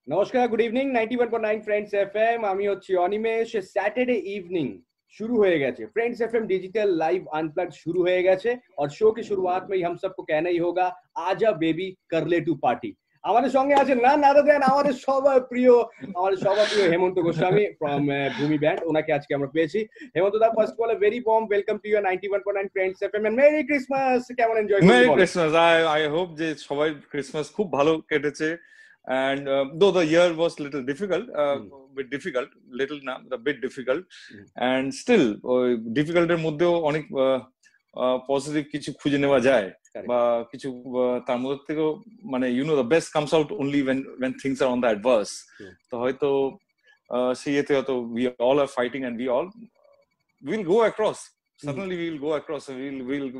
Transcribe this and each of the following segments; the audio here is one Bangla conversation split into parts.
নমস্কার, গুড ইভিনিং। 91.9 friends FM. আমি হচ্ছি অনিমেষ। सैटरडे इवनिंग शुरू হয়ে গেছে। Friends FM digital live unplugged शुरू হয়ে गए और शो की शुरुआत में ही हम सबको कहना ही होगा, आजा बेबी कर ले टू पार्टी। আমাদের সঙ্গে আছেন না আদার দেন আমাদের সবার প্রিয় হেমন্ত গোস্বামী ফ্রম ভূমি ব্যান্ড। ওনাকে আজকে আমরা পেয়েছি। হেমন্ত দা, first of all very warm welcome to your 91.9 friends FM and merry Christmas. কেমন এনজয় করছেন? Merry Christmas. আই হোপ যে সবাই ক্রিসমাস খুব ভালো কেটেছে। And though the year was little difficult, little না, a bit difficult, and still difficult এর মধ্যেও অনেক পজিটিভ কিছু খুঁজে নেওয়া যায়, বা কিছু তার মধ্যে থেকেও মানে the best comes out only when things are on the adverse. তো হয়তো সেই এতে হয়তো we all are fighting and we all will go across. Certainly we will go across,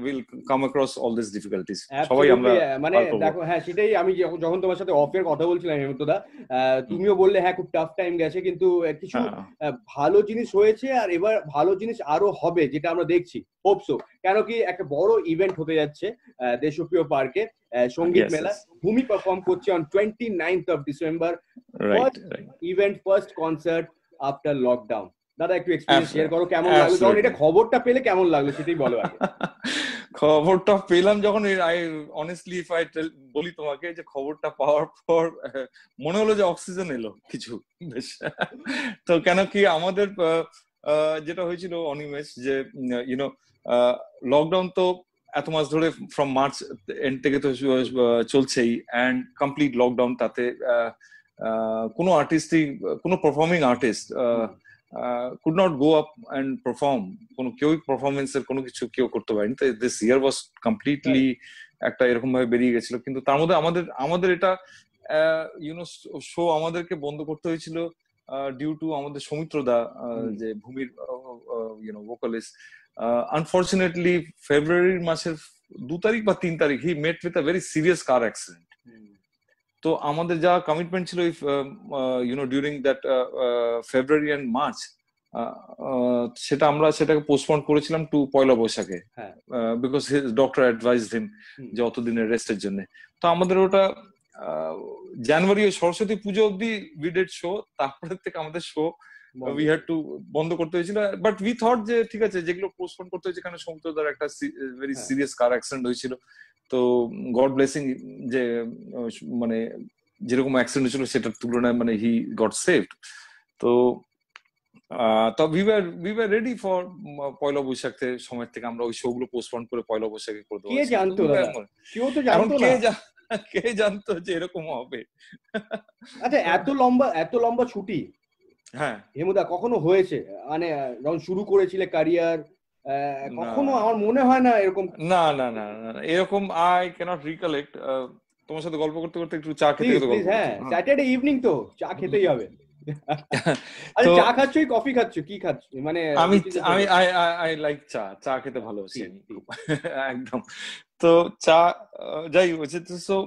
we'll come across all these difficulties. সবাই আমরা মানে দেখো, হ্যাঁ সেটাই আমি যখন তোমার সাথে অফের কথা বলছিলাম হেমন্তদা, তুমিও বললে হ্যাঁ খুব টাফ টাইম গেছে, কিন্তু কিছু ভালো জিনিস হয়েছে আর এবার ভালো জিনিস আরো হবে, যেটা আমরা দেখছি। হোপসো, কেন কি একটা বড় ইভেন্ট হতে যাচ্ছে দেশপ্রিয় পার্কে, সঙ্গীত মেলা। ভূমি পারফর্ম করছে on 29th of December, event, first concert after lockdown. দাদা একটু এক্সপেরিয়েন্স শেয়ার করো, কেমন লাগলো যখন এটা খবরটা পেলে, কেমন লাগলো সেটাই বলো আগে। খবরটা পেলাম যখন, আই অনেস্টলি ইফ আই বলি তোমাকে, যে খবরটা পাওয়ার পর মনে হলো যে অক্সিজেন এলো কিছু বেশ। তো কেন কি আমাদের যেটা হয়েছিল অনিমেষ, যে লকডাউন তো এত মাস ধরে ফ্রম মার্চ এন্ড থেকে তো চলছেই, এন্ড কমপ্লিট লকডাউন। তাতে কোনো আর্টিস্টই, কোনো performing artist could not go up and perform, কোনো কেউ পারফরমেন্সের কোনো কিছু কেউ করতে পারেনি। তো দিস ইয়ার ওয়াজ কমপ্লিটলি একটা এরকম ভাবে বেরিয়ে গেছিল। কিন্তু তার মধ্যে আমাদের এটা শো আমাদেরকে বন্ধ করতে হয়েছিল ডিউ টু আমাদের সৌমিত্র দা, যে ভূমির ভোকালিস্ট। আনফরচুনেটলি ফেব্রুয়ারি মাসের 2 তারিখ বা 3 তারিখ he met with a very serious car accident. তো আমাদের যা কমিটমেন্ট ছিল during that February and March, সেটাকে পোস্টপোন করেছিলাম টু পয়লা বৈশাখে, because his doctor advised him যে অতদিনের রেস্টের জন্য। তো আমাদের ওটা জানুয়ারি সরস্বতী পুজো অব্দি উই ডিড শো, তারপরে থেকে আমাদের শো উই হ্যাড টু বন্ধ করতে হয়েছিল। বাট উই থট যে ঠিক আছে, যেগুলো পোস্টপোন করতে হয়েছে, কারণ সৌমিত্রদার একটা ভেরি সিরিয়াস কার অ্যাক্সিডেন্ট হয়েছিল। তো গড ব্লেসিং, যে মানে যেরকম অ্যাক্সিডেন্ট ছিল সেটার তুলনায় মানে হি গট সেভড। তো we were ready for পয়লা বৈশাখের সময় থেকে আমরা ওই শো গুলো পোস্টপোন করে পয়লা বৈশাখে করে দেবো। কে জানতো দাদা? কেউ তো জানতো না। কে জানতো যে এরকম হবে? আচ্ছা, এত লম্বা ছুটি হ্যাঁ হেমুদা কখনো হয়েছে? মানে যখন শুরু করেছিলে ক্যারিয়ার, কখনো আমার মনে হয় না এরকম। না এরকম আই ক্যানট রিকলেক্ট। তোমার সাথে গল্প করতে করতে একটু চা খেতে খেতে গল্প। হ্যাঁ, স্যাটারডে ইভিনিং তো চা খেতেই হবে। আরে চা খাচ্ছ, কফি খাচ্ছ, কি খাচ্ছ? মানে আই লাইক চা খেতে ভালোবাসি একদম। তো চা যাই হচ্ছে। তো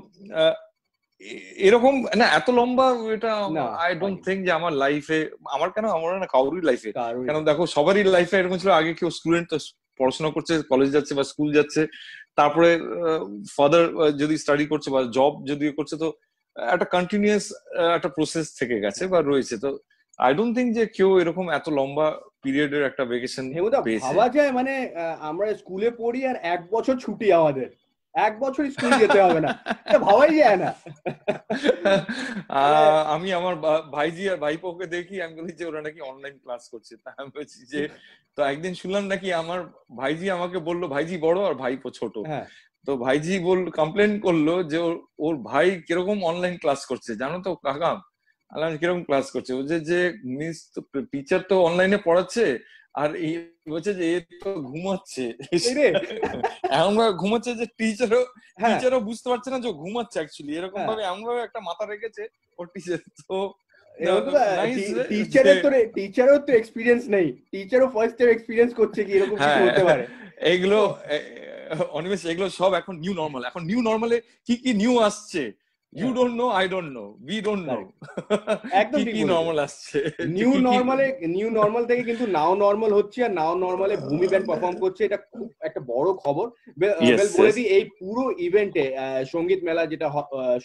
এরকম না এত লম্বা, এটা আই ডোন্ট থিঙ্ক যে আমার লাইফে, আমার না কারোরই লাইফে, কেন দেখো সবারই লাইফে এরকম ছিল। আগে কেউ স্টুডেন্ট তো পড়াশোনা করছে, কলেজ যাচ্ছে বা স্কুল যাচ্ছে, তারপরে ফাদার যদি স্টাডি করছে বা জব যদি করছে, তো একটা কন্টিনিউয়াস একটা প্রসেস থেকে গেছে বা রয়েছে। তো আই ডোন্ট থিঙ্ক যে কেউ এরকম এত লম্বা পিরিয়ডের একটা ভ্যাকেশন পেয়েছে। ভাবা যায় মানে আমরা স্কুলে পড়ি আর 1 বছর ছুটি, আমাদের 1 বছর স্কুল যেতে হবে না, এটা ভাবাই যায় না। আমি আমার ভাইজি আর ভাইপোকে দেখি, আমি বলি যে ওরা নাকি অনলাইন ক্লাস করছে। তা আমি বলছি যে, তো একদিন শুনলাম নাকি আমার ভাইজি আমাকে বললো, ভাইজি বড় আর ভাইপো ছোট। তো ভাইজি কমপ্লেন করলো যে ওর ভাই কিরকম অনলাইন ক্লাস করছে জানো তো কাকা? কিরকম ক্লাস করছে? বলছে যে মিস টিচার তো অনলাইনে পড়াচ্ছে, আর এই বলছে যে এ তো ঘুমাচ্ছে। এমন ভাবে ঘুমাচ্ছে যে টিচারও বুঝতে পারছে না যে ঘুমাচ্ছে অ্যাকচুয়ালি। এরকম ভাবে এমন ভাবে একটা মাথা রেখেছে ওর টিচার। তো টিচারও তো এক্সপিরিয়েন্স নেই, টিচারও ফার্স্ট টাইম এক্সপিরিয়েন্স করছে কি এরকম কিছু হতে পারে। এগুলো অনিমেষ, এগুলো সব এখন নিউ নরমাল। এখন নিউ নরমালে কি নিউ আসছে You don't know, I don't know, we don't know. একদম ঠিক কি নরমাল আসছে, নিউ নরমাল থেকে কিন্তু নাও নরমাল হচ্ছে, আর নাও নরমালে ভূমি ব্যান্ড পারফর্ম করছে, এটা খুব একটা বড় খবর। বলে দিই, এই পুরো ইভেন্টে সঙ্গীত মেলা যেটা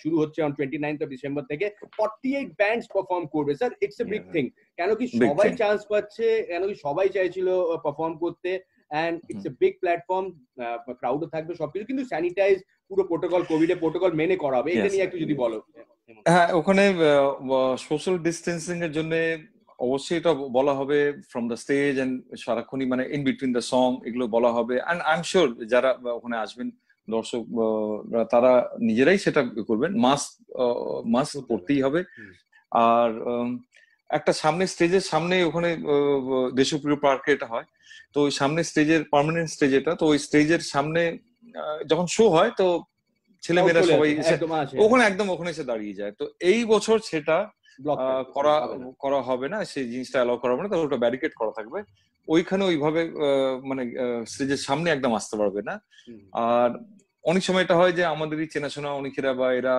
শুরু হচ্ছে অন 29th ডিসেম্বর থেকে 48 ব্যান্ডস পারফর্ম করবে sir. It's a big thing. কেন কি সবাই চান্স পাচ্ছে, কেন কি সবাই চাইছিল পারফর্ম করতে, and it's a big platform, ক্রাউডও থাকবে, সবকিছু কিন্তু স্যানিটাইজ, পুরো প্রোটোকল, কোভিড এর প্রোটোকল মেনে করা হবে। এটা নিয়ে একটু যদি বলো। হ্যাঁ, ওখানে সোশ্যাল ডিস্টেন্সিং এর জন্য অবশ্যই এটা বলা হবে ফ্রম দ্য স্টেজ এন্ড সারাক্ষণই মানে ইন বিটুইন দ্য সং এগুলো বলা হবে। এন্ড আই এম শিওর যারা ওখানে আসবেন দর্শক তারা নিজেরাই সেটা করবেন। মাস্ক পরতেই হবে। আর একটা সামনে স্টেজের সামনে ওখানে দেশপ্রিয় পার্কে এটা হয়, তো ওই সামনে স্টেজের পার্মানেন্ট স্টেজ এটা, তো ওই স্টেজের সামনে যখন শো হয় তো ছেলেমেয়েরা সবাই ওখানে একদম ওখানে এসে দাঁড়িয়ে যায়। তো এই বছর সেটা করা হবে না, সেই জিনিসটা অ্যালাউ করা হবে না, তো ওটা ব্যারিকেড করা থাকবে ওইখানে, ওইভাবে মানে স্টেজের সামনে একদম আসতে পারবে না। আর অনেক সময় এটা হয় যে আমাদেরই চেনাশোনা অনেকেরা বা এরা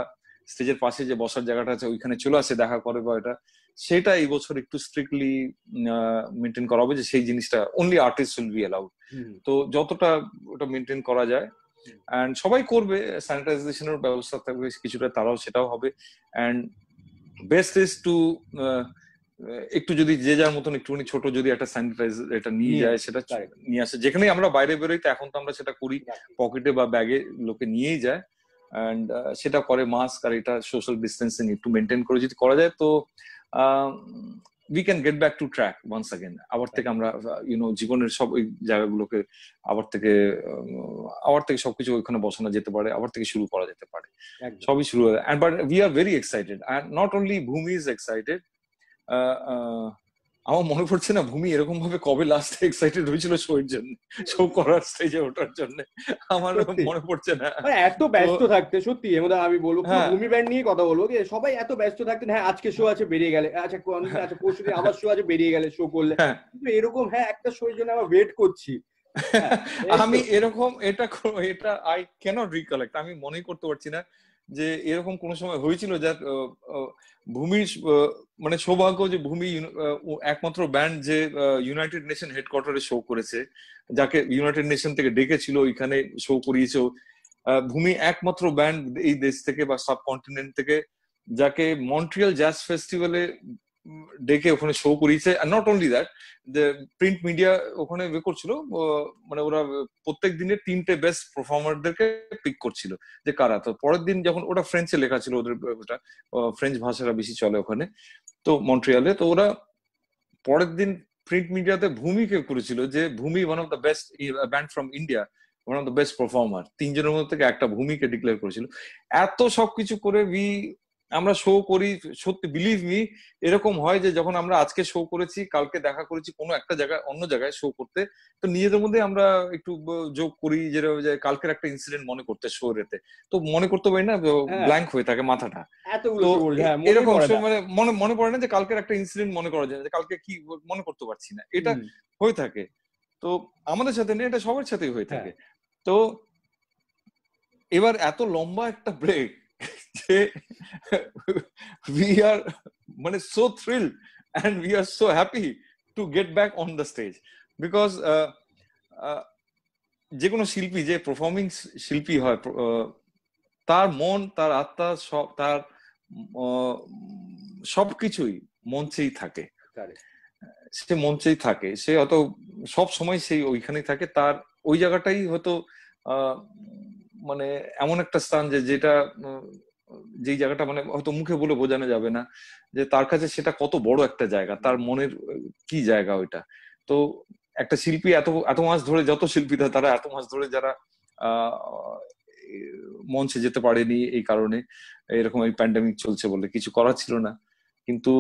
স্টেজের পাশে যে বসার জায়গাটা আছে ওইখানে চলে আসে দেখা করে, বা এটা সেটা এই বছর একটু স্ট্রিক্টলি মেনটেন করা হবে যে সেই জিনিসটা only artist will be allowed. তো যতটা ওটা মেনটেন করা যায়, এন্ড সবাই করবে, স্যানিটাইজেশনের ব্যবস্থা থাকবে কিছুটা, তারাও সেটাও হবে। এন্ড বেস্ট ইজ টু একটু যদি যে যার মতন একটুখানি ছোট যদি একটা স্যানিটাইজার এটা নিয়ে যায়, সেটা নিয়ে আসে। যেখানে আমরা বাইরে বেরোই তো এখন তো আমরা সেটা করি, পকেটে বা ব্যাগে লোকে নিয়েই যায়, এন্ড সেটা করে। মাস্ক আর এটা সোশ্যাল ডিস্টেন্সিং একটু মেনটেন করে যদি করা যায় তো we can get back to track once again. আবার থেকে আমরা জীবনের সব ওই জায়গাগুলোকে আবার থেকে সবকিছু ওইখানে বসানো যেতে পারে, আবার থেকে শুরু করা যেতে পারে, সবই শুরু হয়। and but we are very excited, and not only Bhumi is excited, আমার মনে পড়ছে না ভূমি এরকম ভাবে কবে লাস্ট এক্সাইটেড হয়েছিল শো এর জন্য, শো করার স্টেজে ওঠার জন্য, আমার মনে পড়ছে না। এত ব্যস্ত থাকতে সত্যি আমি বলবো, ভূমি ব্যান্ড নিয়ে কথা বলবো, সবাই এত ব্যস্ত থাকতেন। হ্যাঁ আজকে শো আছে বেরিয়ে গেলে, আচ্ছা পরশু দিন আবার শো আছে বেরিয়ে গেলে শো করলে, কিন্তু এরকম একটা শো এর জন্য আমরা ওয়েট করছি। আমি এরকম এটা আই ক্যানট রিকলেক্ট, আমি মনেই করতে পারছি না যে এরকম কোন সময় হয়েছিল যার ভূমির মানে সৌভাগ্য যে ভূমি একমাত্র ব্যান্ড যে ইউনাইটেড নেশন হেডকোয়ার্টারে শো করেছে, যাকে ইউনাইটেড নেশন থেকে ডেকেছিল ওইখানে শো করিয়েছে। ভূমি একমাত্র ব্যান্ড এই দেশ থেকে বা সাবকন্টিনেন্ট থেকে যাকে মন্ট্রিয়াল জ্যাজ ফেস্টিভ্যালে ডেকে ওখানে শো করিয়েছে। Are not only that, print media ওখানে করছিল, মানে ওরা প্রত্যেক দিনের 3টে বেস্ট পারফর্মারদেরকে পিক করছিল যে কারা। তো পরের দিন যখন ওটা ফ্রেঞ্চে লেখা ছিল, ওদের ওটা ফ্রেঞ্চ ভাষাটা বেশি চলে ওখানে, তো মন্ট্রিয়ালে, তো ওরা পরের দিন প্রিন্ট মিডিয়াতে ভূমিকে করেছিল যে Bhoomi one of the best band from India, one of the best performer. 3জনের মধ্যে থেকে একটা ভূমিকে ডিক্লেয়ার করেছিল। এত সবকিছু করে আমরা শো করি, সত্যি বিলিভ মি এরকম হয় যে যখন আমরা আজকে শো করেছি, কালকে দেখা করেছি কোনো একটা জায়গায়, অন্য জায়গায় শো করতে, তো নিজেদের মধ্যে আমরা একটু যোগ করি যে কালকের একটা ইনসিডেন্ট মনে করতে শো রেতে, তো মনে করতে পারি না, ব্ল্যাঙ্ক হয়ে থাকে মাথাটা। তো এরকম মানে মনে পড়ে না যে কালকের একটা ইনসিডেন্ট মনে করা যায়, যে কালকে কি মনে করতে পারছি না, এটা হয়ে থাকে। তো আমাদের সাথে নেই, এটা সবার সাথেই হয়ে থাকে। তো এবার এত লম্বা একটা ব্রেক যে we are মানে so thrilled and we are so happy to get back on the stage because যে কোনো শিল্পী, যে পারফর্মিং শিল্পী হয়, তার মন, তার আত্মা, সব তার সবকিছুই মঞ্চেই থাকে, সে মঞ্চেই থাকে, সে অত সব সময় সেই ওইখানেই থাকে। তার ওই জায়গাটাই হয়তো মানে এমন একটা স্থান যেটা যেই জায়গাটা মানে হয়তো মুখে বলে বোঝানো যাবে না যে তার কাছে সেটা কত বড় একটা জায়গা, তার মনের কি জায়গা ওইটা। তো একটা শিল্পী এত মাস ধরে, যত শিল্পী তারা এত মাস ধরে যারা মঞ্চে যেতে পারেনি এই কারণে, এরকম এই প্যান্ডেমিক চলছে বলে কিছু করার ছিল না, কিন্তু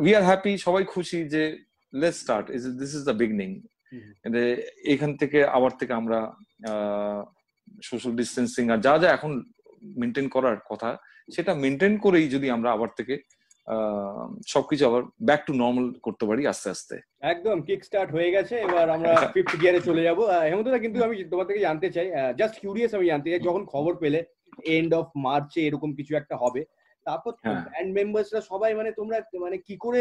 উই আর হ্যাপি, সবাই খুশি যে let's start, this is the beginning. এখান থেকে আবার থেকে আমরা সোশ্যাল ডিস্টেন্সিং আর যা যা এখন মেনটেন করার কথা সেটা মেনটেন করেই যদি আমরা আবার থেকে সবকিছু আবার ব্যাক টু নর্মাল করতে পারি আস্তে আস্তে। একদম কিক স্টার্ট হয়ে গেছে, এবার আমরা 5th গিয়ারে চলে যাবো। হেমন্তদা, কিন্তু আমি তোমার থেকে জানতে চাই, জাস্ট কিউরিয়াস, আমি জানতে চাই যখন খবর পেলে এন্ড অফ মার্চে এরকম কিছু একটা হবে। তারপর ব্যান্ড মেম্বার্সরা সবাই মানে তোমরা মানে কি করে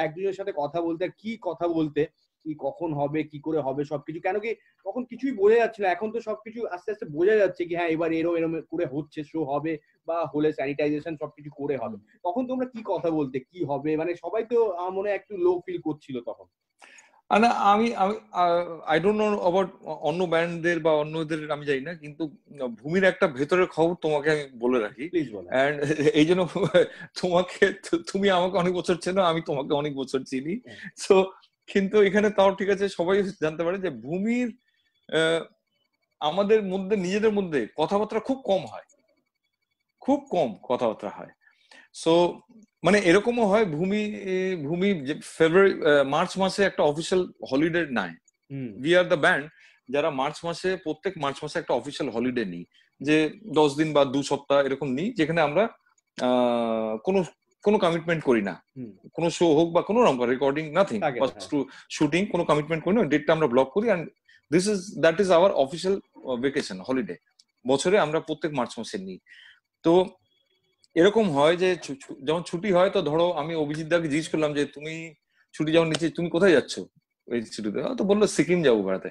একজনের সাথে কথা বলতে, কি কথা বলতে, কি কখন হবে, কি করে হবে সবকিছু, কেন কি তখন কিছুই বোঝা যাচ্ছে না। এখন তো সবকিছু আস্তে আস্তে বোঝা যাচ্ছে কি হ্যাঁ এবার এরম এরম করে হচ্ছে, শো হবে বা হলে স্যানিটাইজেশন সবকিছু করে হবে। তখন তোমরা কি কথা বলতে, কি হবে, মানে সবাই তো আমার মনে হয় একটু লো ফিল করছিল তখন। না আমি আমি আই ডোন্ট নো অ্যাবাউট অন্য ব্যান্ডদের বা অন্যদের আমি জানি না, কিন্তু ভূমির একটা ভেতরের খবর তোমাকে আমি বলে রাখি। প্লিজ বলো। এন্ড এই জন্য তোমাকে, তুমি আমাকে অনেক বছর চেনো, আমি তোমাকে অনেক বছর চিনি, সো কিন্তু এখানে তাও ঠিক আছে, সবাই জানতে পারে যে ভূমির আমাদের মধ্যে নিজেদের মধ্যে কথাবার্তা খুব কম হয়, খুব কম কথাবার্তা হয়। সো মানে এরকমও হয় ভূমি ভূমি ফেব্রুয়ারি মার্চ মাসে একটা অফিসিয়াল হলিডে নাই। উই আর দ্য ব্যান্ড যারা মার্চ মাসে প্রত্যেক মার্চ মাসে একটা অফিসিয়াল হলিডে নিই, যে 10 দিন বা 2 সপ্তাহ এরকম নিই, যেখানে আমরা কোনো কোনো কমিটমেন্ট করি না, কোনো শো হোক বা কোনো রেকর্ডিং নাথিং বা শুটিং, কোনো কমিটমেন্ট করি না, ডেটটা আমরা ব্লক করি, and that is our official vacation holiday. বছরে আমরা প্রত্যেক মার্চ মাসে নিই। তো এরকম হয় যে যখন ছুটি হয়, তো ধরো আমি অভিজিৎ দাকে জিজ্ঞেস করলাম যে তুমি ছুটি যখন নিচ্ছি তুমি কোথায় যাচ্ছ এই ছুটিতে, তো বললো সিকিম যাবো বেড়াতে।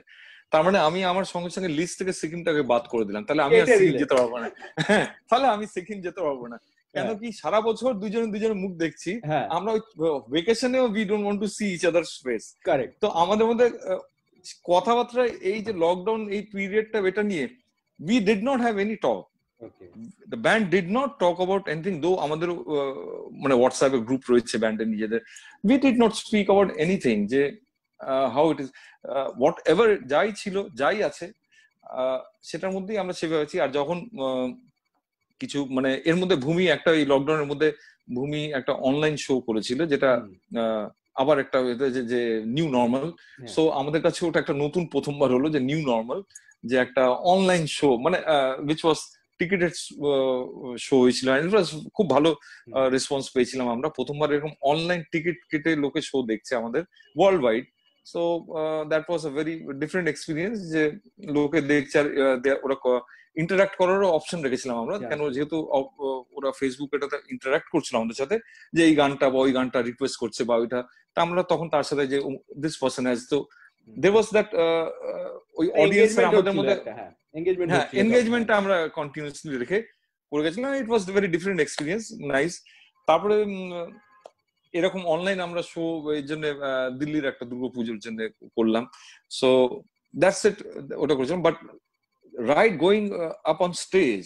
তার মানে আমি আমার সঙ্গে সঙ্গে লিস্ট থেকে সিকিমটাকে বাদ করে দিলাম, তাহলে আমি আর সিকিম যেতে পারবো না। হ্যাঁ, তাহলে আমি সিকিম যেতে পারবো না, কেন কি সারা বছর দুজনের মুখ দেখছি, আমরা ওই ভেকেশনেও we don't want to see each others face. Correct. তো আমাদের মধ্যে কথাবার্তা এই যে লকডাউন এই পিরিয়ডটা, এটা নিয়ে we did not have any talk. Okay. The band did not talk about anything, though আমাদের মানে হোয়াটসঅ্যাপে গ্রুপ রয়েছে ব্যান্ডের নিজেদের, we did not speak about anything যে how it is, whatever যাই ছিল যাই আছে সেটার মধ্যেই আমরা সেভাবে আছি। আর যখন কিছু মানে এর মধ্যে ভূমি একটা এই লকডাউনের মধ্যে ভূমি একটা অনলাইন শো করেছিল, যেটা আবার একটা যে নিউ নর্মাল। সো আমাদের কাছে ওটা একটা নতুন প্রথমবার হলো যে নিউ নর্মাল, যে একটা অনলাইন শো, মানে which was টিকেটেড শো হয়েছিল, খুব ভালো রেসপন্স পেয়েছিলাম আমরা। প্রথমবার এরকম অনলাইন টিকিট কেটে লোকে শো দেখছে আমাদের world wide. So that was a very different experience, যে লোকে দেখছে আর ওরা ইন্টারাক্ট করারও অপশন রেখেছিলাম আমরা, কেন যেহেতু ওরা ফেসবুক এটাতে ইন্টারাক্ট করছিল আমাদের সাথে, যে এই গানটা বা ওই গানটা রিকোয়েস্ট করছে বা ওইটা, তা আমরা তখন তার সাথে যে দিস পারসন হ্যাজ, তো there was that ওই অডিয়েন্সের আমাদের মধ্যে এনগেজমেন্টটা আমরা কন্টিনিউয়াসলি রেখে করে গেছিলাম। It was very different experience, nice. তারপরে এরকম অনলাইন আমরা শো এর জন্য দিল্লির একটা দুর্গাপুজোর জন্য করলাম, সো দ্যাটস ইট, ওটা করেছিলাম। But right going up on stage,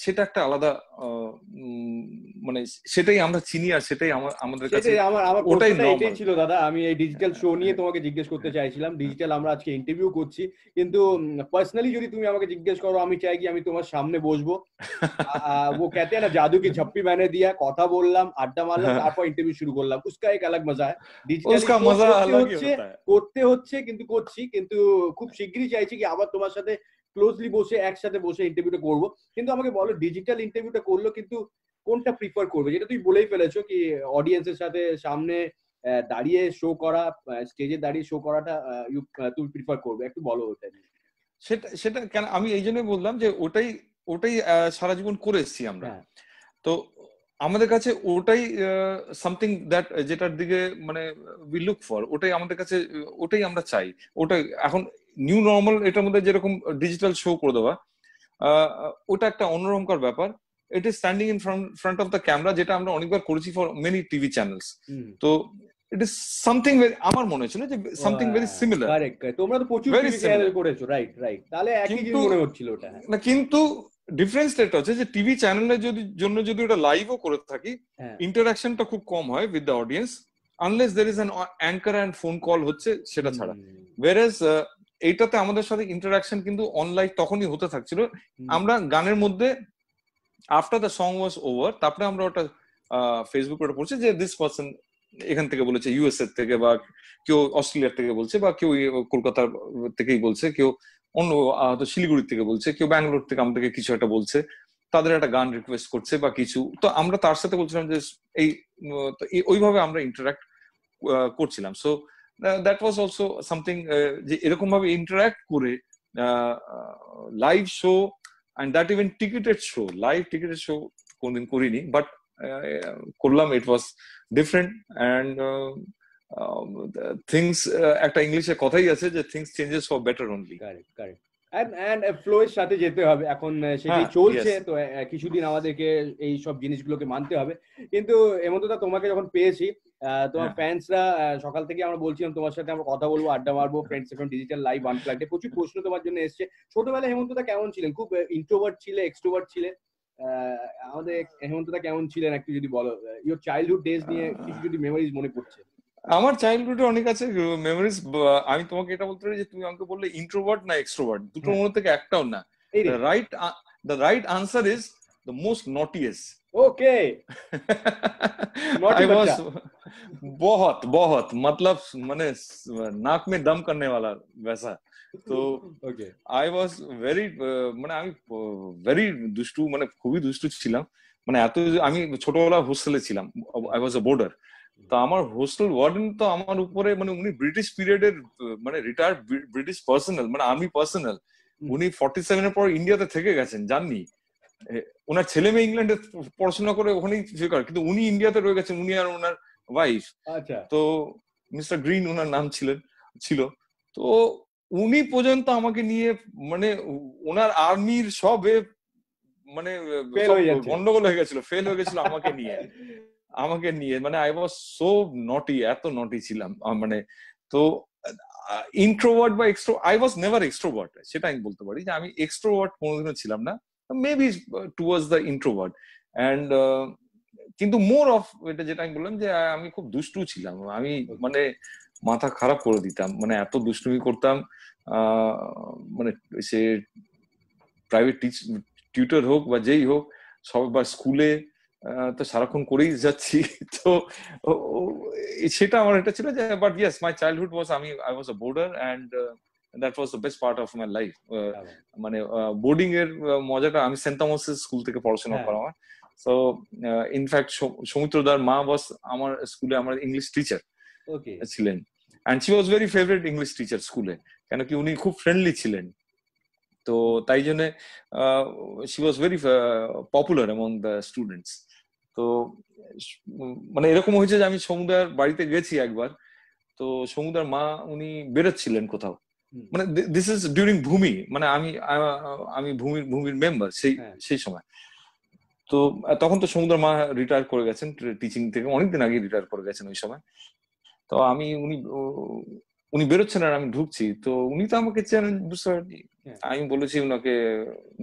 সেটা একটা আলাদা মানে সেটাই আমরা চিনি, আর সেটাই আমাদের কাছে আমার ওটাই এটাই ছিল দাদা। আমি এই ডিজিটাল শো নিয়ে তোমাকে জিজ্ঞেস করতে চাইছিলাম। ডিজিটাল আমরা আজকে ইন্টারভিউ করছি, কিন্তু পার্সোনালি যদি তুমি আমাকে জিজ্ঞেস করো, আমি চাই কি আমি তোমার সামনে বসবো, वो कहते हैं ना जादू की झप्पी मैंने दिया, কথা বললাম, আড্ডা মারলাম, তারপর ইন্টারভিউ শুরু করলাম। उसका एक अलग मजा है। ডিজিটালি করতে হচ্ছে কিন্তু করছি, কিন্তু খুব শিগগিরই চাইছি কি আবার তোমার সাথে ক্লোজলি বসে একসাথে বসে ইন্টারভিউটা করবো। কিন্তু আমাকে বলো, ডিজিটাল ইন্টারভিউটা করলো কিন্তু কোনটা প্রিফার করবে? যেটা তুমি বলেই ফেলেছো কি অডিয়েন্সের সাথে সামনে দাঁড়িয়ে শো করা, স্টেজে দাঁড়িয়ে শো করাটা তুমি প্রিফার করবে, একটু বলো ওটা নিয়ে। সেটা কেন আমি এই জন্যই বললাম যে ওটাই সারা জীবন করে এসেছি আমরা। তো আমাদের কাছে ওটাই সামথিং দ্যাট, যেটার দিকে মানে উই লুক ফর, ওটাই আমাদের কাছে, ওটাই আমরা চাই। ওটাই এখন নিউ নর্মাল, এটার মধ্যে যেরকম ডিজিটাল শো করে দেওয়া, ওটা একটা অন্যরকম ব্যাপার। It is standing in front of the camera, যেটা আমরা অনেকবার করেছি ফর মেনি টিভি চ্যানেলস। তো ইট ইজ সামথিং আমার মনে হচ্ছিল যে সামথিং ভেরি সিমিলার। কারেক্ট, তোমরা তো প্রচুর টিভি চ্যানেল করেছো, রাইট রাইট, তাহলে একই জিনিস মনে হচ্ছিল ওটা। না, কিন্তু ডিফারেন্স এটা হচ্ছে যে টিভি চ্যানেলের জন্য যদি ওটা লাইভও করে থাকি, ইন্টারাকশনটা খুব কম হয় with the audience, unless there is an anchor and phone call হচ্ছে সেটা ছাড়া। ওয়েরাজ এইটাতে আমাদের সাথে ইন্টারাকশন কিন্তু অনলাইন তখনই হতে থাকছিল। আমরা গানের মধ্যে after the song was over, তারপরে আমরা ওটা ফেসবুকে ওটা পড়ছি যে দিস পারসন এখান থেকে বলেছে, ইউএসএ থেকে, বা কেউ অস্ট্রেলিয়ার থেকে বলছে, বা কেউ কলকাতার থেকেই বলছে, কেউ অন্য শিলিগুড়ি থেকে বলছে, কেউ ব্যাঙ্গালোর থেকে আমাদেরকে কিছু একটা বলছে, তাদের একটা গান রিকোয়েস্ট করছে বা কিছু। তো আমরা তার সাথে বলছিলাম যে এই ওইভাবে আমরা ইন্টারাক্ট করছিলাম। So that was also something, যে এরকম ভাবে ইন্টারাক্ট করে live show and that even ticketed show, live ticketed show কোনদিন করিনি, বাট করলাম, it was different and things, একটা ইংলিশে কথাই আছে যে things changes for better only. Correct, correct. And flow এর সাথে যেতে হবে, এখন সেটাই চলছে, তো কিছুদিন আমাদেরকে এই সব জিনিসগুলোকে মানতে হবে। কিন্তু হেমন্তদা, তোমাকে যখন পেয়েছি, তোমার ফ্যান্সরা সকাল থেকে আমরা বলছিলাম তোমার সাথে আমরা কথা বলবো, আড্ডা মারবো, ফ্রেন্ডস এখন ডিজিটাল লাইভ আনপ্লাগডে প্রচুর প্রশ্ন তোমার জন্য এসছে। ছোটবেলায় হেমন্তদা কেমন ছিলেন? খুব ইন্ট্রোভার্ট ছিলে, এক্সট্রোভার্ট ছিলে? আমাদের হেমন্তদা কেমন ছিলেন একটু যদি বলো, ইওর চাইল্ডহুড ডেজ নিয়ে কিছু যদি মেমোরিজ মনে পড়ছে। আমার চাইল্ডহুডে অনেক আছে মেমোরিজ। আমি তোমাকে এটা বলতে পারি যে তুমি আমাকে বললে ইন্ট্রোভার্ট না এক্সট্রোভার্ট, দুটোর মধ্যে থেকে একটাও না। The right answer is the most naughtiest. Okay. I was बहुत मतलब মানে नाक में दम करने वाला वैसा। तो I was very মানে আমি very দুষ্টু, মানে খুবই দুষ্টু ছিলাম। মানে এত, আমি ছোটবেলা হোস্টেলে ছিলাম, I was a boarder। তো আমার হোস্টেল ওয়ার্ডেন তো আমার উপরে, মানে উনি ব্রিটিশ পিরিয়ডের, মানে রিটায়ার্ড ব্রিটিশ পার্সোনাল, মানে আর্মি পার্সোনাল। উনি 47 এর পর ইন্ডিয়াতে থেকে গেছেন, জাননি। ওনার ছেলে মেয়ে ইংল্যান্ডে পড়াশোনা করে ওখানেই ফিকার, কিন্তু উনি ইন্ডিয়াতে রয়ে গেছেন, উনি আর ওনার ওয়াইফ। তো মিস্টার গ্রিন ওনার নাম ছিল। তো উনি পর্যন্ত আমাকে নিয়ে, মানে ওনার আর্মির সবে মানে গন্ডগোল হয়ে গেছিল, ফেল হয়ে গেছিল আমাকে নিয়ে। মানে আই ওয়াজ সো নটি, এত নটি ছিলাম। মানে তো ইন্ট্রোভার্ট বা এক্সট্রো, আই ওয়াজ নেভার এক্সট্রোভার্ট, সেটা আমি বলতে পারি যে আমি এক্সট্রোভার্ট কোনোদিনও ছিলাম না, maybe towards the introvert. And কিন্তু মোর অফ, এটা যেটা আমি বললাম যে আমি খুব দুষ্টু ছিলাম, আমি মানে মাথা খারাপ করে দিতাম, মানে এত দুষ্টুমি করতাম। মানে সে প্রাইভেট টিউটর হোক বা যেই হোক, সব বা স্কুলে তো সারাক্ষণ করেই যাচ্ছি। তো সেটা আমার এটা ছিল যে, but yes, my childhood was, I was a boarder and that was the best part of my life. মানে বোর্ডিং এর মজাটা, আমি সেন্ট থমাসের স্কুল থেকে পড়াশোনা করা আমার। সো ইনফ্যাক্ট সৌমিত্রদার মা বস আমার স্কুলে আমার ইংলিশ টিচার ছিলেন, and she was very favourite English teacher স্কুলে, কেন কি উনি খুব ফ্রেন্ডলি ছিলেন। তো তাই জন্য she was very popular among the students. তো মানে এরকম হয়েছে যে আমি সমুদার বাড়িতে গেছি একবার, তো সমুদার মা উনি বেরোচ্ছিলেন কোথাও, মানে দিস ইজ ডিউরিং ভূমি, মানে আমি ভূমির মেম্বার সেই সময়। তো তখন তো সমুদার মা রিটায়ার করে গেছেন টিচিং থেকে, অনেকদিন আগে রিটায়ার করে গেছেন ওই সময়। তো উনি বেরোচ্ছেন আর আমি ঢুকছি, তো উনি তো আমাকে চেনেন, বুঝতে পারেননি। আমি বলেছি উনাকে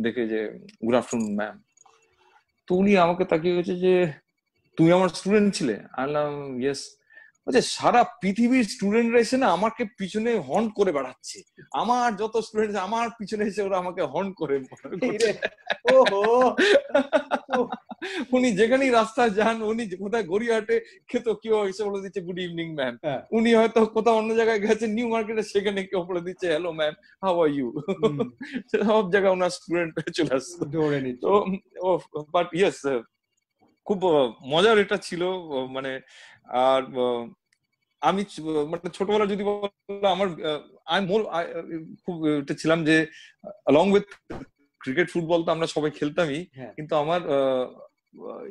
দেখে যে গুড আফটারনুন ম্যাম। তো উনি আমাকে তাকিয়ে গেছে যে তুমি আমার স্টুডেন্ট ছিলে? আনলাম ইয়েস। বলছে সারা পৃথিবীর স্টুডেন্টরা এসে না আমাকে পিছনে হর্ন করে বেড়াচ্ছে, আমার যত স্টুডেন্ট আমার পিছনে এসে ওরা আমাকে হর্ন করে। উনি যেখানেই রাস্তায় যান, উনি কোথায় গড়িয়াহাটে খেত, কেউ এসে বলে দিচ্ছে গুড ইভিনিং ম্যাম। উনি হয়তো কোথাও অন্য জায়গায় গেছেন নিউ মার্কেটে, সেখানে কেউ বলে দিচ্ছে hello ma'am, how are you. সব জায়গায় ওনার স্টুডেন্ট চলে আসছে। তো বাট ইয়েস, খুব মজার এটা ছিল। মানে আর আমি মানে ছোটবেলা যদি আমার খুব এটা ছিলাম যে along with ক্রিকেট ফুটবল তো আমরা সবাই খেলতামই, কিন্তু আমার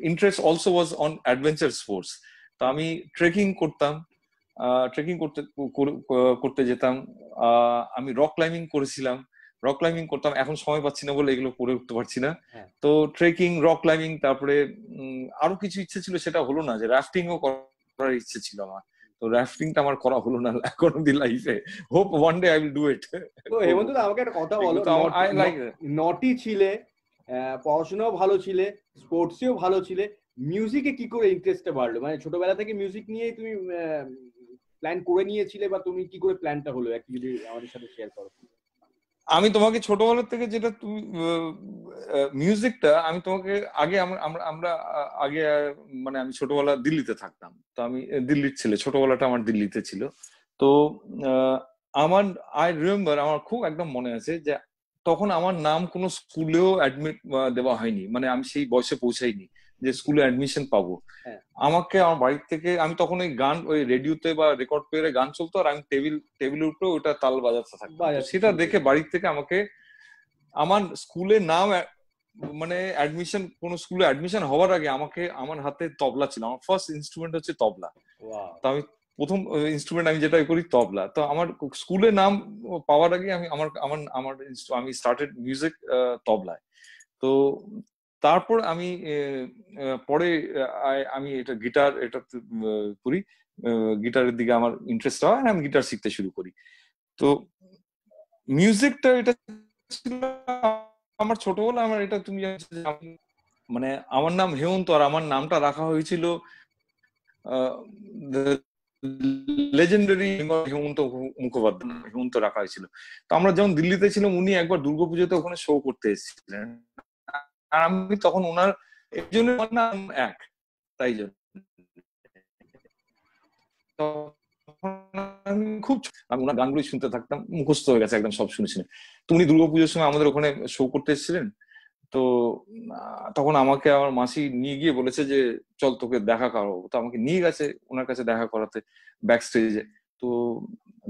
interest also was on adventure sports. তো আমি ট্রেকিং করতে যেতাম। আমি রক ক্লাইম্বিং করেছিলাম, রক ক্লাইম্বিং করতাম। এখন সময় পাচ্ছি না বলে এগুলো করে উঠতে পারছি না। তো ট্রেকিং, রক ক্লাইম্বিং, তারপরে আরো কিছু ইচ্ছে ছিল, সেটা হলো না, যে রাফটিং ও করার ইচ্ছে ছিল আমার। তো রাফটিংটা আমার করা হলো না এখন অব্দি লাইফে। Hope one day I will do it. তো হেমন্তদা, আমাকে একটা কথা বলো, নটি ছিলে, পড়াশোনাও ভালো ছিলে, স্পোর্টসেও ভালো ছিলে, মিউজিকে কি করে ইন্টারেস্টটা বাড়লো? মানে ছোটবেলা থেকে মিউজিক নিয়ে তুমি প্ল্যান করে নিয়েছিলে, বা তুমি কি করে প্ল্যানটা হলো একটু যদি আমাদের সাথে শেয়ার করো। আমি তোমাকে ছোটবেলা থেকে যেটা তুমি মিউজিকটা, আমি তোমাকে আগে আমরা আগে মানে আমি ছোটবেলা দিল্লিতে থাকতাম, তো আমি দিল্লির ছেলে, ছোটবেলাটা আমার দিল্লিতে ছিল। তো আমার আই রিমেম্বার, আমার খুব একদম মনে আছে যে তখন আমার নাম কোনো স্কুলেও অ্যাডমিট দেওয়া হয়নি, মানে আমি সেই বয়সে পৌঁছাইনি যে স্কুলে অ্যাডমিশন পাবো। আমাকে আমার বাড়ি থেকে, আমি তখন ওই গান, ওই রেডিওতে বা রেকর্ড প্লেয়ারে গান চলতো, আর আমি টেবিলের উপরে ওটা তাল বাজাতে থাকতাম। সেটা দেখে বাড়ি থেকে আমার স্কুলে নাম মানে অ্যাডমিশন, কোন স্কুলে অ্যাডমিশন হওয়ার আগে আমাকে, আমার হাতে তবলা ছিল, আমার ফার্স্ট ইনস্ট্রুমেন্ট হচ্ছে তবলা। তো আমি প্রথম ইনস্ট্রুমেন্ট আমি যেটা করি তবলা। তো আমার স্কুলে নাম পাওয়ার আগে আমি আমি স্টার্টেড মিউজিক তবলায়। তো তারপর আমি পরে আমি এটা গিটার এটা করি, গিটারের দিকে আমার ইন্টারেস্ট হয়, আমি গিটার শিখতে শুরু করি। তো মিউজিকটা এটা ছিল আমার ছোটবেলা। আমার এটা তুমি মানে আমার নাম হেমন্ত, আর আমার নামটা রাখা হয়েছিল লেজেন্ডারি হেমন্ত মুখোপাধ্যায়, হেমন্ত রাখা হয়েছিল। তো আমরা যখন দিল্লিতে ছিলাম, উনি একবার দুর্গাপুজোতে ওখানে শো করতে এসেছিলেন, আর আমি তখন ওনার এই জন্য নাম এক, তাই জন্য আমি ওনার গানগুলো শুনতে থাকতাম, মুখস্থ হয়ে গেছে একদম, সব শুনে শুনে। তো উনি দুর্গাপুজোর সময় আমাদের ওখানে শো করতে এসেছিলেন। তো তখন আমাকে আমার মাসি নিয়ে গিয়ে বলেছে যে চল তোকে দেখা করাবো। তো আমাকে নিয়ে গেছে ওনার কাছে দেখা করাতে, ব্যাক স্টেজে। তো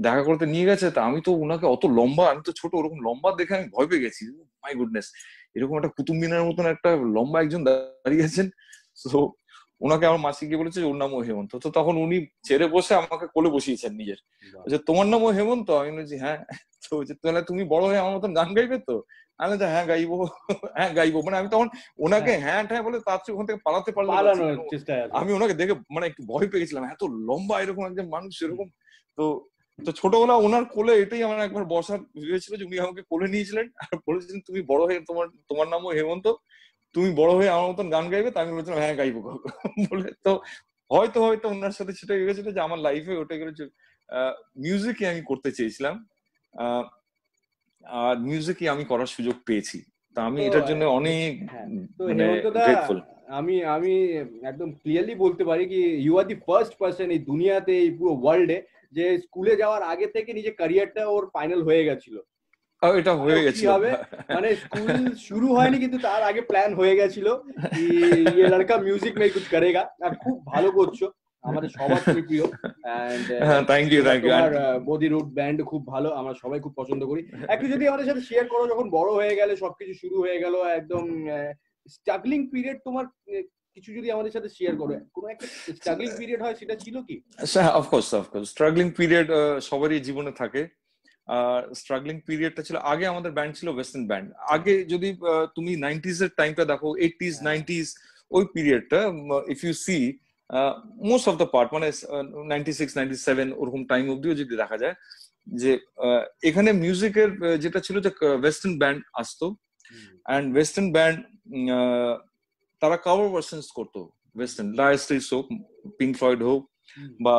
দেখা করতে নিয়ে গেছে, তা আমি তো ওনাকে অত লম্বা, আমি তো ছোট, ওরকম লম্বা দেখে আমি ভয় পেয়ে গেছি। মাই গুডনেস, এরকম একটা কুতুব মিনারের মতন একটা লম্বা একজন দাঁড়িয়ে আছেন। তো ওনাকে আমার মাসি গিয়ে বলেছে ওর নামও হেমন্ত। তো তখন উনি চেয়ারে বসে আমাকে কোলে বসিয়েছেন নিজের, যে তোমার নামও হেমন্ত? আমি বলছি হ্যাঁ। তো তাহলে তুমি বড় হয়ে আমার মতন গান গাইবে তো? আমি তো হ্যাঁ গাইবো, হ্যাঁ গাইবো। মানে আমি তখন ওনাকে হ্যাঁ হ্যাঁ বলে তার চেয়ে ওখান থেকে পালাতে পারলাম। আমি ওনাকে দেখে মানে একটু ভয় পেয়ে গেছিলাম, এত লম্বা এরকম একজন মানুষ এরকম। তো তো ছোটবেলা ওনার কোলে এটাই আমার একবার বসার হয়েছিল, যে উনি আমাকে কোলে নিয়েছিলেন আর বলেছিলেন তুমি বড় হয়ে তোমার নামও হেমন্ত, তুমি বড় হয়ে আমার মতন গান গাইবে। তো আমি বলেছিলাম হ্যাঁ গাইবো বলে। তো হয়তো ওনার সাথে সেটা হয়ে গেছিল যে আমার লাইফে ওটা গেছে মিউজিকই আমি করতে চেয়েছিলাম, আর মিউজিকই আমি করার সুযোগ পেয়েছি। তা আমি এটার জন্য অনেক মানে গ্রেটফুল। আমি আমি একদম ক্লিয়ারলি বলতে পারি কি you are the first person এই দুনিয়াতে, এই পুরো ওয়ার্ল্ডে, যে স্কুলে যাওয়ার আগে থেকে নিজের ক্যারিয়ারটা ওর ফাইনাল হয়ে গেছিল। এটা হয়ে গেছিল, মানে স্কুল শুরু হয়নি কিন্তু তার আগে প্ল্যান হয়ে গেছিল কি ये लड़का মিউজিক में कुछ करेगा। আর খুব ভালো করছো, আমাদের সবার খুবই প্রিয়। এন্ড থ্যাংক ইউ তোমার বডি রুট ব্যান্ড খুব ভালো, আমরা সবাই খুব পছন্দ করি। একটু যদি আমাদের সাথে শেয়ার করো, যখন বড় হয়ে গেলে, সবকিছু শুরু হয়ে গেল, একদম স্ট্রাগলিং পিরিয়ড তোমার কিছু যদি আমাদের সাথে শেয়ার করো, কোন একটা স্ট্রাগলিং পিরিয়ড হয় সেটা ছিল কি? অফকোর্স স্ট্রাগলিং পিরিয়ড সবারই জীবনে থাকে। স্ট্রাগলিং পিরিয়ডটা ছিল, আগে আমাদের ব্যান্ড ছিল ওয়েস্টার্ন ব্যান্ড। আগে যদি তুমি 90s এর টাইমটা দেখো, 80s 90s ওই পিরিয়ডটা, if you see most of the part, মানে 96 97 ওরকম টাইম অব্দিও যদি দেখা যায়, যে এখানে মিউজিকের যেটা ছিল যে ওয়েস্টার্ন ব্যান্ড আসতো, অ্যান্ড ওয়েস্টার্ন ব্যান্ড তারা কভার ভার্সনস করতো ওয়েস্টার্ন, ডায়ার স্ট্রেটস হোক, পিঙ্ক ফ্লয়েড হোক, বা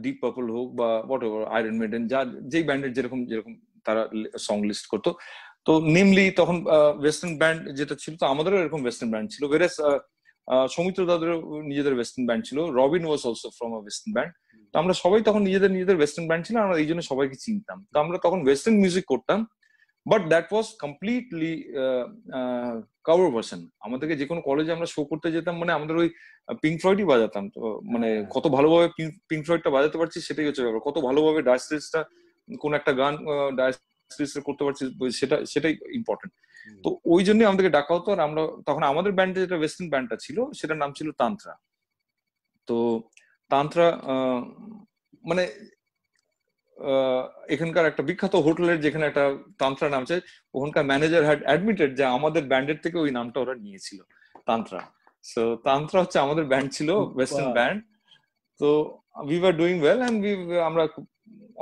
ডিপ পার্পল হোক, বা হোয়াট এভার, আয়রন মেডেন, যেই ব্যান্ডের যেরকম তারা সং লিস্ট করতো। তো নেমলি তখন ওয়েস্টার্ন ব্যান্ড যেটা ছিল, তো আমাদেরও এরকম ওয়েস্টার্ন ব্যান্ড ছিল। ভেরাস সৌমিত্র দাদেরও নিজেদের ওয়েস্টার্ন ব্যান্ড ছিল, Robin was also from a western band. তো আমরা সবাই তখন নিজেদের ওয়েস্টার্ন ব্যান্ড ছিল, আমরা এই জন্য সবাইকে চিনতাম। তো আমরা তখন ওয়েস্টার্ন মিউজিক করতাম, but that was completely cover version. আমাদেরকে যে কোনো কলেজে আমরা শো করতে যেতাম, মানে আমাদের ওই পিঙ্ক ফ্লয়েডই বাজাতাম। তো মানে কত ভালোভাবে পিঙ্ক ফ্লয়েডটা বাজাতে পারছি সেটাই হচ্ছে ব্যাপার, কত ভালোভাবে ডায়ার স্ট্রেটসটা কোন একটা গান ডায়ার স্ট্রেটস করতে পারছি, সেটাই ইম্পর্টেন্ট। তো ওই জন্য আমাদেরকে ডাকা হতো। আর আমরা তখন আমাদের ব্যান্ডে যেটা ওয়েস্টার্ন ব্যান্ডটা ছিল, সেটার নাম ছিল তান্ত্রা। তো তান্ত্রা মানে এখানকার একটা বিখ্যাত হোটেলের যেখানে একটা তান্ত্রা নাম আছে, ওখানকার ম্যানেজার হ্যাড অ্যাডমিটেড যে আমাদের ব্যান্ডের থেকে ওই নামটা ওরা নিয়েছিল, তান্ত্রা। সো তান্ত্রা হচ্ছে আমাদের ব্যান্ড ছিল, ওয়েস্টার্ন ব্যান্ড। তো we were doing well, and আমরা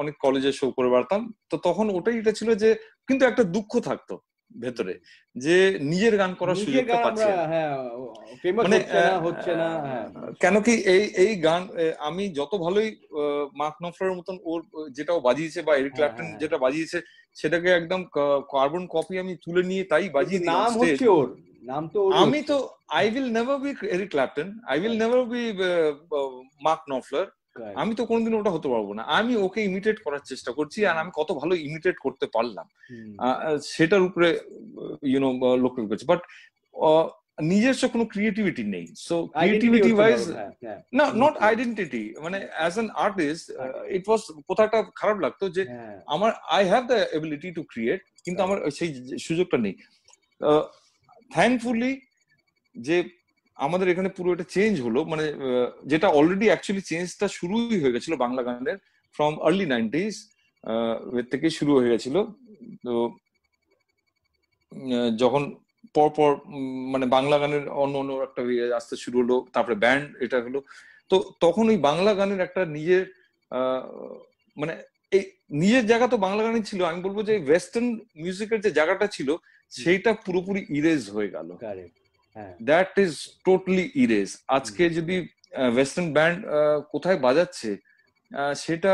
অনেক কলেজে শো করে বেড়াতাম। তো তখন ওটাই এটা ছিল যে, কিন্তু একটা দুঃখ থাকতো ভেতরে, যে নিজের গান করার সুযোগটা পাচ্ছি মানে হচ্ছে না। কেন কি এই গান আমি যত ভালোই মার্ক নফলারের মতন ওর যেটাও বাজিয়েছে, বা এরিক ক্ল্যাপটন যেটা বাজিয়েছে, সেটাকে একদম কার্বন কপি আমি তুলে নিয়ে তাই বাজিয়ে দিই অন স্টেজ। আমি তো I will never be Eric Clapton, I will never be Mark Knopfler. আমি তো কোনোদিন ওটা হতে পারবো না। আমি ওকে ইমিটেট করার চেষ্টা করছি, আর আমি কত ভালো ইমিটেট করতে পারলাম সেটার উপরে লক্ষ্য করছি। বাট নিজস্ব কোনো ক্রিয়েটিভিটি নেই। সো ক্রিয়েটিভিটি ওয়াইজ না, নট আইডেন্টিটি, মানে অ্যাজ অ্যান আর্টিস্ট ইট ওয়াজ কোথাও একটা খারাপ লাগতো যে আমার I have the ability to create, কিন্তু আমার সেই সুযোগটা নেই। থ্যাঙ্কফুলি যে আমাদের এখানে পুরো এটা চেঞ্জ হলো, মানে যেটা অলরেডি অ্যাকচুয়ালি চেঞ্জটা শুরুই হয়ে গেছিল বাংলা গানের ফ্রম আর্লি 90s থেকে শুরু হয়ে গেছিল। তো যখন পরপর মানে বাংলা গানের অন্য অন্য একটা আসতে শুরু হলো, তারপরে ব্যান্ড এটা হলো, তো তখন ওই বাংলা গানের একটা নিজের মানে এই নিজের জায়গা তো বাংলা গানই ছিল। আমি বলবো যে ওয়েস্টার্ন মিউজিকের যে জায়গাটা ছিল সেইটা পুরোপুরি ইরেজ হয়ে গেল। That is totally erase. আজকে যদি ওয়েস্টার্ন ব্যান্ড কোথায় বাজাচ্ছে সেটা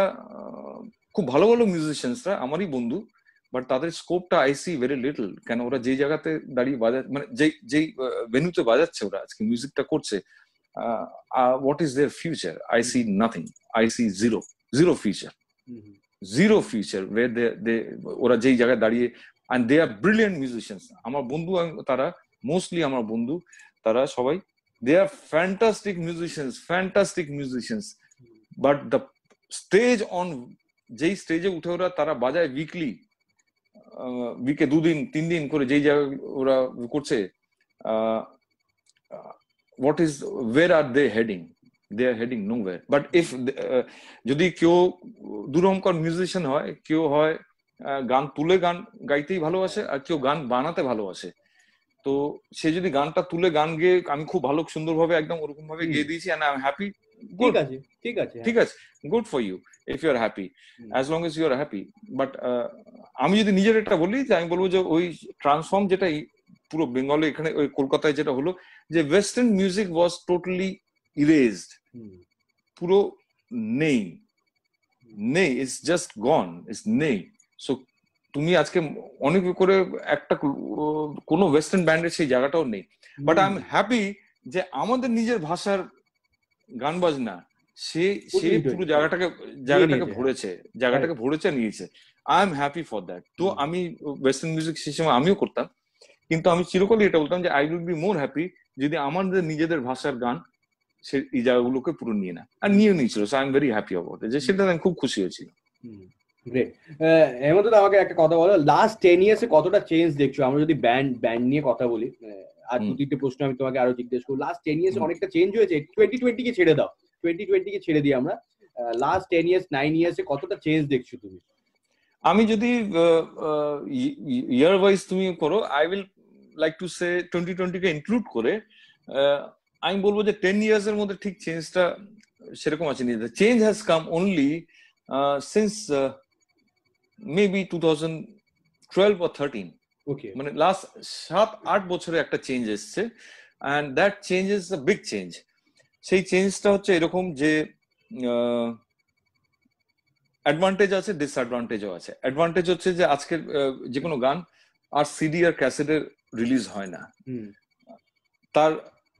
খুব ভালো ভালো মিউজিশিয়ানসরা আমারই বন্ধু, বাট তাদের স্কোপটা আই সি ভেরি লিটল। কেন ওরা যেই জায়গাতে দাঁড়িয়ে মানে যেই ভেন্যুতে বাজাচ্ছে ওরা আজকে মিউজিকটা করছে, what is their future? I see nothing, I see zero future way they ওরা যেই জায়গায় দাঁড়িয়ে, and they are brilliant musicians. আমার বন্ধু তারা মোস্টলি আমার বন্ধু, তারা সবাই they are fantastic musicians, but the stage on যেই স্টেজে উঠে ওরা তারা বাজায় উইকে 2 দিন 3 দিন করে যেই জায়গায় ওরা করছে, what is where are they heading? They are heading nowhere. But if যদি কেউ দুরকম মিউজিশিয়ান হয়, কেউ হয় গান তুলে গান গাইতেই ভালোবাসে, আর কেউ গান বানাতে ভালোবাসে, তো সে যদি গানটা তুলে গান গেয়ে আমি খুব ভালো সুন্দরভাবে একদম ওরকম ভাবে গেয়ে দিয়েছি and I'm happy, ঠিক আছে, good for you if you are happy, as long as you are happy. But আমি যদি নিজের একটা বলি, যে আমি বলবো যে ওই ট্রান্সফর্ম যেটা পুরো বেঙ্গলে এখানে ওই কলকাতায় যেটা হলো, যে western music was totally erased, পুরো নেই, ইটস জাস্ট গন, ইটস নেই। সো তুমি আজকে অনেক করে একটা কোনো ওয়েস্টার্ন ব্যান্ডের সেই জায়গাটাও নেই। বাট আই এম হ্যাপি যে আমাদের নিজের ভাষার গান বাজনা সে পুরো জায়গাটাকে ভরেছে নিয়েছে। I am happy for that. তো আমি ওয়েস্টার্ন মিউজিক সেই সময় আমিও করতাম, কিন্তু আমি চিরকালই এটা বলতাম যে I will be more happy যদি আমাদের নিজেদের ভাষার গান সে এই জায়গাগুলোকে পুরো নিয়ে না, আর নিয়ে নিয়েছিল। So I am very happy about it, যে সেটা আমি খুব খুশি হয়েছিল। গ্রেট। হেমন্ত দা, আমাকে একটা কথা বলো, লাস্ট 10 ইয়ার্সে কতটা চেঞ্জ দেখছো? আমরা যদি ব্যান্ড নিয়ে কথা বলি, আর 2-3টে প্রশ্ন আমি তোমাকে আরো জিজ্ঞেস করবো। লাস্ট 10 ইয়ার্সে অনেকটা চেঞ্জ হয়েছে। 2020 কে ছেড়ে দাও, 2020 কে ছেড়ে দিই আমরা, লাস্ট 10 ইয়ার্স 9 ইয়ার্সে কতটা চেঞ্জ দেখছো তুমি? আমি যদি ইয়ার ওয়াইজ তুমি করো, I will like to say 2020 K include করে আমি বলবো যে 10 ইয়ার্স এর মধ্যে ঠিক চেঞ্জটা সেরকম আসেনি। The change has come only since maybe 2012 or 13, মানে লাস্ট 7-8 বছরে একটা চেঞ্জ এসছে, and that change is a big change. সেই চেঞ্জটা হচ্ছে এরকম যে অ্যাডভান্টেজ আছে, ডিসঅ্যাডভান্টেজও আছে। অ্যাডভান্টেজ হচ্ছে যে আজকের যে কোনো গান আর সিডি আর ক্যাসেটের রিলিজ হয় না, তার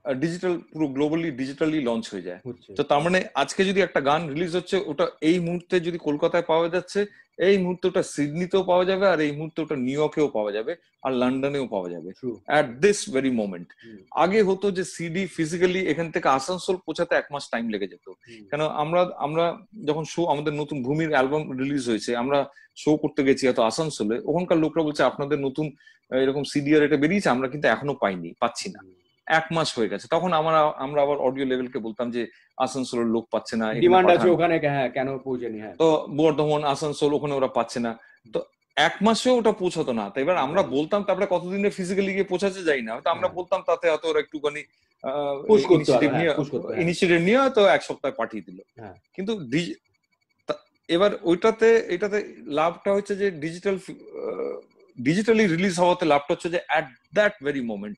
ডিজিটাল পুরো গ্লোবালি ডিজিটালি লঞ্চ হয়ে যায়। তো তার মানে আজকে যদি একটা গান রিলিজ হচ্ছে, ওটা এই মুহূর্তে যদি কলকাতায় পাওয়া যাচ্ছে, এই মুহূর্তে ওটা সিডনিতেও পাওয়া যাবে, আর এই মুহূর্তে ওটা নিউ ইয়র্কেও পাওয়া যাবে, আর লন্ডনেও পাওয়া যাবে অ্যাট দিস ভেরি মোমেন্ট। আগে হতো যে সিডি ফিজিক্যালি এখান থেকে আসানসোল পৌঁছাতে 1 মাস টাইম লেগে যেত। কেন আমরা যখন শো, আমাদের নতুন ভূমির অ্যালবাম রিলিজ হয়েছে, আমরা শো করতে গেছি হয়তো আসানসোলে, ওখানকার লোকরা বলছে আপনাদের নতুন এরকম সিডি আর এটা বেরিয়েছে, আমরা কিন্তু এখনো পাচ্ছি না। 1 মাস হয়ে গেছে। তখন আমরা আবার অডিও লেভেলকে বলতাম যে আসানসোলের লোক পাচ্ছে না, ডিমান্ড আছে ওখানে, কেন পৌঁছানি? তো বর্ধমান, আসানসোল, ওখানে ওরা পাচ্ছে না, তো 1 মাসেও ওটা পৌঁছাতো না। তো এবার আমরা বলতাম, তারপরে কতদিনে ফিজিক্যালি গিয়ে পৌঁছাতে যাই না, তো আমরা বলতাম, তাতে হয়তো ওরা একটুখানি ইনিশিয়েটিভ নিয়ে হয়তো 1 সপ্তাহে পাঠিয়ে দিল। কিন্তু এবার এটাতে লাভটা হচ্ছে যে ডিজিটালি রিলিজ হওয়াতে লাভটা হচ্ছে যে অ্যাট দ্যাট ভেরি মোমেন্ট,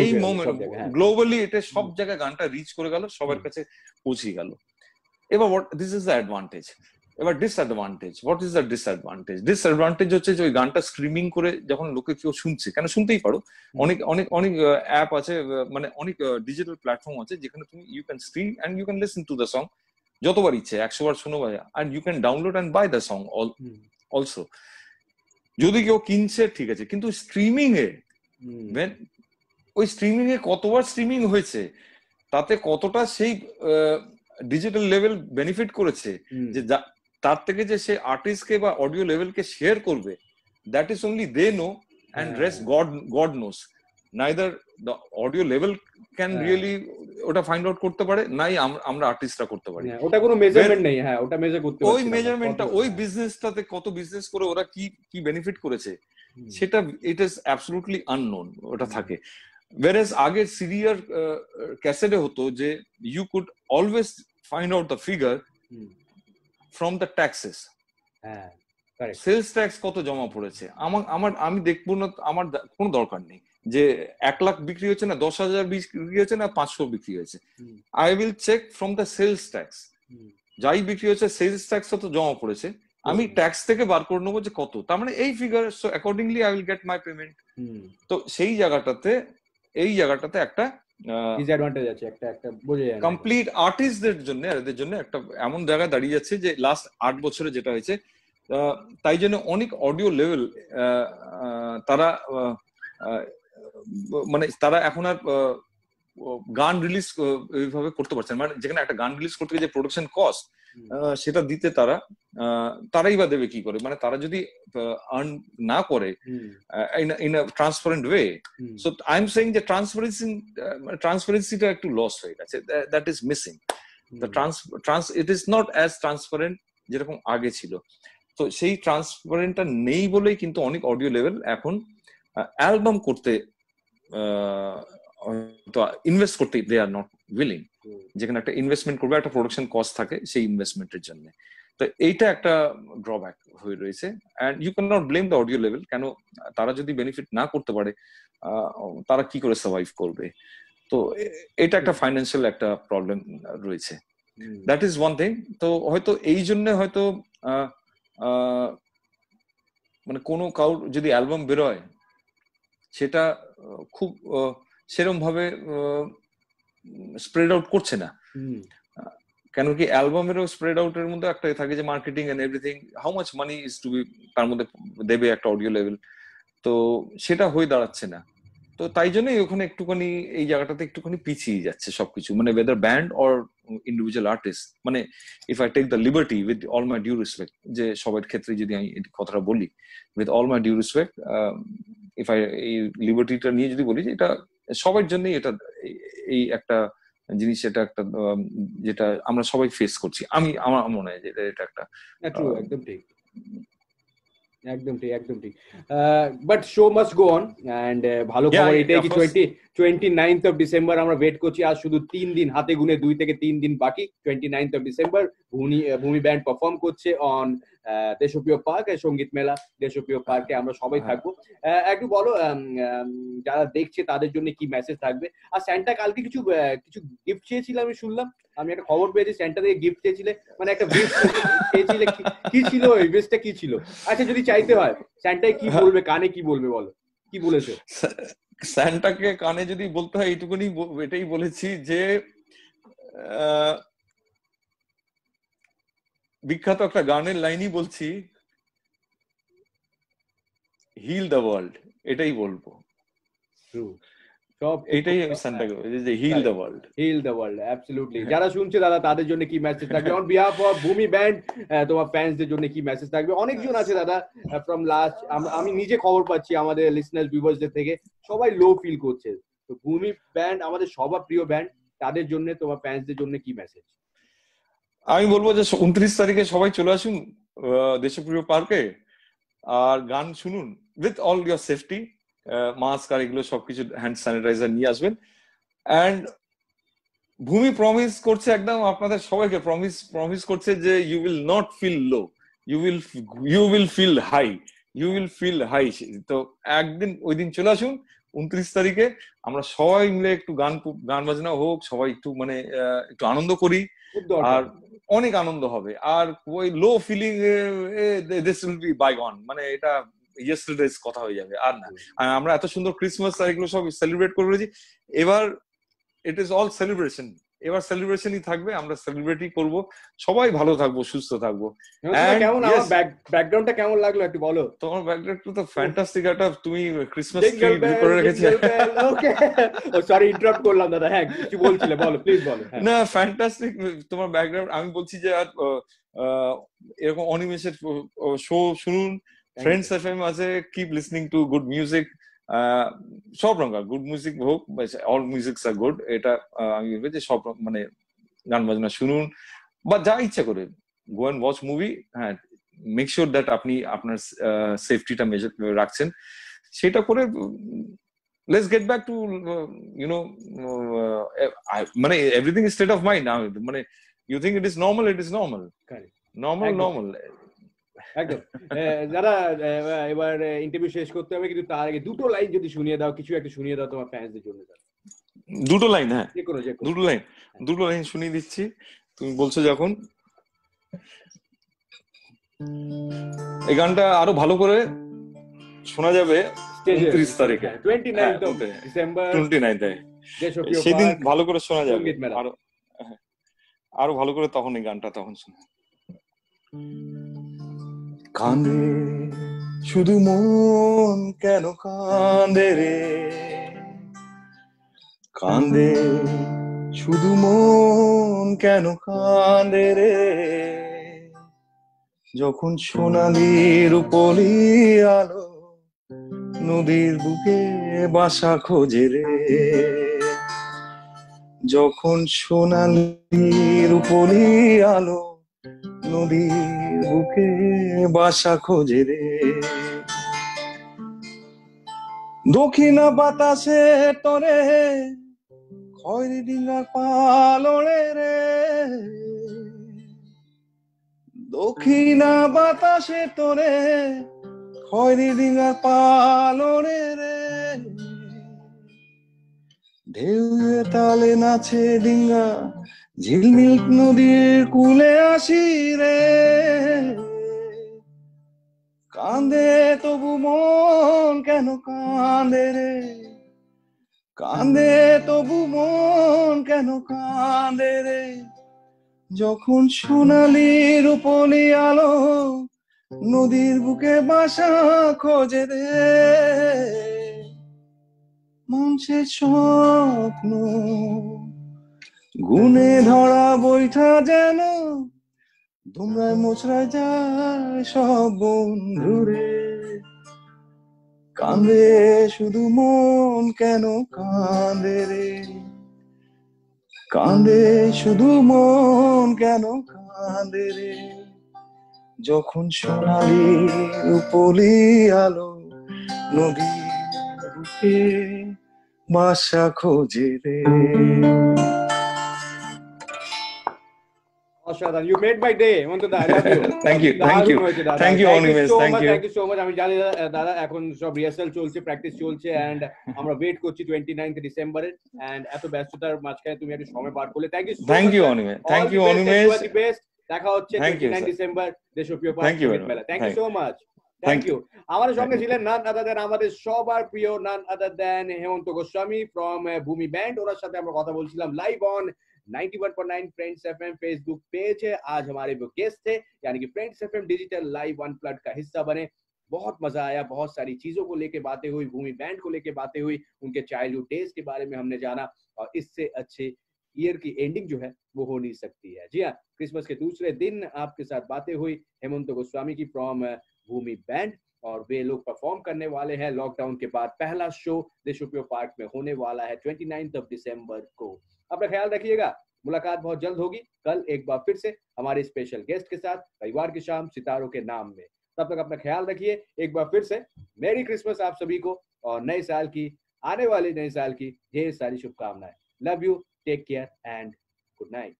এই মোমেন্ট গ্লোবালি এটা সব জায়গায় গানটা রিচ করে গেল, সবার কাছে পৌঁছে গেল। এবার দিস ইজ দ্য অ্যাডভান্টেজ। এবার disadvantage, what is the disadvantage? Disadvantage হচ্ছে যে ওই গানটা স্ট্রিমিং করে যখন লোকে কেউ শুনছে, কেন শুনতেই পারো, অনেক অ্যাপ আছে, মানে অনেক ডিজিটাল প্ল্যাটফর্ম আছে যেখানে তুমি you can stream and you can listen to the song যতবার ইচ্ছে, 100 বার শোনো, and you can download and buy the song also. যদি কেউ কিনছে ঠিক আছে, কিন্তু স্ট্রিমিং এ ওই স্ট্রিমিং এ কতবার স্ট্রিমিং হয়েছে, তাতে কতটা সেই ডিজিটাল লেভেল বেনিফিট করেছে, যে তার থেকে যে সে আর্টিস্টকে বা অডিও লেভেলকে শেয়ার করবে, that is only they know, and rest God knows. Neither the audio level can really ওটা ফাইন্ড আউট করতে পারে, নাই আমরা আর্টিস্টরা করতে পারি। ওটা কোনো মেজারমেন্ট নেই। হ্যাঁ, ওটা মেজার করতে পারছি ওই মেজারমেন্টটা, ওই বিজনেসটাতে কত বিজনেস করে ওরা কি কি বেনিফিট করেছে, সেটা ইট ইজ অ্যাবসলিউটলি আননোন, ওটা থাকে। Whereas আগে সিডিআর ক্যাসেটে হতো যে you could always find out the figure from the taxes. Sales tax কত জমা পড়েছে, আমি দেখবো না, আমার কোনো দরকার নেই যে 1 লাখ বিক্রি হচ্ছে না 10,000 বিক্রি হচ্ছে না 500 বিক্রি হয়েছে। I will check from the sales tax, যাই বিক্রি হচ্ছে সেলস ট্যাক্স তো জমা পড়েছে, আমি ট্যাক্স থেকে বার করে নেবো যে কত, তার মানে এই figure, so accordingly I will get my payment. তো সেই জায়গাটাতে একটা ডিসঅ্যাডভান্টেজ আছে, একটা বোঝা যায় না। কমপ্লিট আর্টিস্টদের জন্য, এদের জন্য একটা এমন জায়গায় দাঁড়িয়ে যাচ্ছে যে লাস্ট 8 বছরে যেটা হয়েছে, তাই জন্য অনেক অডিও লেভেল তারা মানে তারা এখন আর গান রিলিজ এইভাবে করতে পারছেন, মানে যেখানে একটা গান রিলিজ করতে গিয়ে যে প্রোডাকশন কস্ট সেটা দিতে তারাই বা দেবে কি করে, মানে তারা যদি আর্ন না করে in a transparent way. So I am saying যে ট্রান্সপারেন্সিটা একটু লস হয়ে গেছে, that is missing. It is not as transparent যেরকম আগে ছিল। তো সেই ট্রান্সপারেন্টটা নেই বলেই কিন্তু অনেক অডিও লেভেল এখন অ্যালবাম করতে ইনভেস্ট করতে দে আর নট উইলিং, যেখানে একটা ইনভেস্টমেন্ট করবে, একটা প্রোডাকশন কস্ট থাকে সেই ইনভেস্টমেন্টের জন্য। তো এইটা একটা ড্রব্যাক হয়ে রয়েছে, and you can not blame the audio level. কেন তারা যদি বেনিফিট না করতে পারে তারা কি করে সার্ভাইভ করবে? তো এটা একটা ফাইন্যান্সিয়াল একটা প্রবলেম রয়েছে, দ্যাট ইজ ওয়ান থিং। তো হয়তো এই জন্য হয়তো মানে কোনো কারোর যদি অ্যালবাম বেরোয় সেটা খুব সেরকম ভাবে স্প্রেড আউট করছে না, কেন কি অ্যালবামেরও স্প্রেড আউটের মধ্যে একটা থাকে যে marketing and everything, how much money is to be তার মধ্যে দেবে একটা অডিও লেভেল, তো সেটা হয়ে দাঁড়াচ্ছে না। তো তাই জন্যই ওখানে একটুখানি এই জায়গাটাতে একটুখানি পিছিয়ে যাচ্ছে সবকিছু, মানে whether band or individual artist. মানে if I take the liberty with all my due respect, যে সবার ক্ষেত্রে যদি আমি এই কথাটা বলি with all my due respect, if I এই লিবার্টিটা নিয়ে যদি বলি যে এটা সবার জন্যই, এটা এই একটা জিনিস, এটা একটা যেটা আমরা সবাই ফেস করছি, আমার মনে হয় যে এটা একটা একদম ঠিক, একদম ঠিক, একদম ঠিক। But show must go on, and ভালো খবর এটাই কি 29th of December আমরা ওয়েট করছি। আর শুধু 3 দিন, হাতে গুনে 2 থেকে 3 দিন বাকি। 29th of December ভূমি ব্যান্ড পারফর্ম করছে অন দেশপ্রিয় পার্ক, সঙ্গীত মেলা দেশপ্রিয় পার্কে। আমরা সবাই থাকবো। একটু বলো যারা দেখছে তাদের জন্য কি মেসেজ থাকবে? আর স্যান্টা কালকে কিছু গিফট চেয়েছিল, আমি শুনলাম, আমি একটা খবর পেয়েছি স্যান্টা থেকে গিফট চেয়েছিলে, মানে একটা গিফট চেয়েছিলে, কি ছিল ওই গিফটটা, কি ছিল? আচ্ছা, যদি চাইতে হয় স্যান্টাই কি বলবে, কানে কি বলবে, বলো কি বলেছে? স্যান্টাকে কানে যদি বলতে হয় এইটুকুনি, এটাই বলেছি যে বিখ্যাত একটা গানের লাইনই বলছি, হিল দ্য ওয়ার্ল্ড, এটাই বলবো। এটাই আমি স্যান্টাকে বলছি যে heal the world, heal the world, absolutely. যারা শুনছে দাদা, তাদের জন্য কি মেসেজ থাকবে on behalf of Bhoomi band? তোমার ফ্যান্সদের জন্য কি মেসেজ থাকবে? অনেকজন আছে দাদা ফ্রম লাস্ট, আমি নিজে খবর পাচ্ছি আমাদের লিসনার্স ভিউয়ার্সদের থেকে, সবাই লো ফিল করছে। তো ভূমি ব্যান্ড আমাদের সবার প্রিয় ব্যান্ড, তাদের জন্য, তোমার ফ্যান্সদের জন্য কি মেসেজ? আমি বলবো যে 29 তারিখে সবাই চলে আসুন দেশপ্রিয় পার্কে, আর গান শুনুন with all your safety, mask আর এগুলো সবকিছু, হ্যান্ড স্যানিটাইজার নিয়ে আসবেন। অ্যান্ড ভূমি প্রমিস করছে, একদম আপনাদের সবাইকে প্রমিস করছে যে you will not feel low, you will feel high. তো একদিন ওই দিন চলে আসুন 29 তারিখে, আমরা সবাই মিলে একটু গান বাজনা হোক, সবাই একটু মানে একটু আনন্দ করি, আর অনেক আনন্দ হবে। আর ওই লো ফিলিং দিস উইল বি বাইগন, মানে এটা ইয়েস্টারডেজ কথা হয়ে যাবে, আর না। আমরা এত সুন্দর ক্রিসমাস আর এগুলো সব সেলিব্রেট করে রয়েছি, এবার ইট ইজ অল সেলিব্রেশন, এবার সেলিব্রেশনই থাকবে, আমরা সেলিব্রেটই করব, সবাই ভালো থাকবো, সুস্থ থাকবো। কেমন আমার ব্যাকগ্রাউন্ডটা কেমন লাগলো একটু বলো? তোমার ব্যাকগ্রাউন্ড তো ফ্যান্টাস্টিক, একটা তুমি ক্রিসমাস ট্রি করে রেখেছো। ওকে, ও সরি ইন্টারাপ্ট করলাম দাদা, হ্যাঁ কিছু বলছিলে, বলো প্লিজ বলো। না ফ্যান্টাস্টিক তোমার ব্যাকগ্রাউন্ড। আমি বলছি যে আর এরকম অনিমেষের শো শুনুন, ফ্রেন্ডস এফএম আছে, keep listening to good music, সব রকম গুড মিউজিক হোক, অল মিউজিকস আর গুড, এটা আমি বলবো যে সব মানে গান বাজনা শুনুন বা যা ইচ্ছা করে, গো এন্ড ওয়াচ মুভি। হ্যাঁ, মেক শিওর দ্যাট আপনি আপনার সেফটিটা মেজার রাখছেন, সেটা করে let's get back to মানে everything is state of mind now, মানে you think it is normal, it is normal, normal একদম। যারা এবার ইন্টারভিউ শেষ করতে হবে, কিন্তু তার আগে দুটো লাইন যদি শুনিয়ে দাও, কিছু একটা শুনিয়ে দাও তোমার ফ্যান্সদের জন্য। দুটো লাইন? হ্যাঁ, দুটো লাইন শুনিয়ে দিচ্ছি। তুমি বলছো যখন, এই গানটা আরো ভালো করে শোনা যাবে 29 তারিখে, 29 ডিসেম্বর, 29 সেদিন ভালো করে শোনা যাবে, আরো ভালো করে তখন এই গানটা তখন শোনা। কাঁদে শুধু মন কেন কাঁদে রে, কাঁদে শুধু মন কেন কাঁদে রে, যখন সোনালি রূপলি আলো নদীর বুকে বাসা খোঁজে রে, যখন সোনালি রূপলি আলো নদীর বুকে বাসা খোঁজে রে, দক্ষিণা বাতাসে তরে খয়রি ডিঙ্গার পালড়ে রে, দক্ষিণা বাতাসে তরে খয়রি ডিঙ্গার পালড়ে রে, ঢেউ তালে নাচে ডিঙ্গা ঝিলমিল নদীর কূলে আসি রে, কাঁদে তবু মন কেন কাঁদে রে, কাঁদে তবু মন কেন কাঁদে রে, যখন সোনালি রূপলি আলো নদীর বুকে বাসা খোঁজে রে, মানুষের স্বপ্ন গুনে ধরা বৈঠা যেন তোমরায় মোচড়ায় যায় সব বন্ধুরে, কাঁদে শুধু মন কেন কাঁদে রে, কাঁদে শুধু মন কেন কাঁদে রে, যখন সোনালি রূপলি আলো নদীর বুকে বাসা খোঁজে রে। Awesome, you made my day, Hemanto da, I love you. Thank you, thank you, thank you Onimesh, thank you, thank you so much. আমি জানি দাদা এখন সব রিহার্সাল চলছে, প্র্যাকটিস চলছে, এন্ড আমরা ওয়েট করছি 29 ডিসেম্বরে, এন্ড এত ব্যস্ততার মাঝখানে তুমি একটু সময় বার করলে, thank you so much. Thank you Animesh, thank you Animesh, দেখা হচ্ছে 29 December Deshapriya park Sangeet Mela. Thank you so much, thank you. আমাদের সঙ্গে ছিলেন নান আদার দেন আমাদের সবার প্রিয় none other than Hemanta Goswami from Bhoomi band. ওনার সাথে আমরা কথা বলছিলাম live on 91.9 friends FM Facebook page है। आज हमारे वो गेस्ट थे, यानी कि Friends FM digital live unplugged का हिस्सा बने। बहुत मजा आया, बहुत सारी चीजों को लेके बातें हुई, भूमि बैंड को लेके बातें हुई, उनके चाइल्डहुड डेज के बारे में हमने जाना, और इससे अच्छे ईयर की एंडिंग जो है वो हो नहीं सकती है। जी हाँ, क्रिसमस के दूसरे दिन आपके साथ बातें हुई हेमंत गोस्वामी की फ्रॉम भूमि बैंड, और वे लोग परफॉर्म करने वाले हैं लॉकडाउन के बाद। पहला शो देशप्रिय पार्क में होने वाला है 29 दिसंबर को। अपना ख्याल रखिएगा, मुलाकात बहुत जल्द होगी कल एक बार फिर से हमारे स्पेशल गेस्ट के साथ, रविवार की शाम सितारों के नाम में। तब तक अपना ख्याल रखिए। एक बार फिर से मेरी क्रिसमस आप सभी को, और नए साल की, आने वाले नए साल की ढेर सारी शुभकामनाएं। Love you, take care and good night.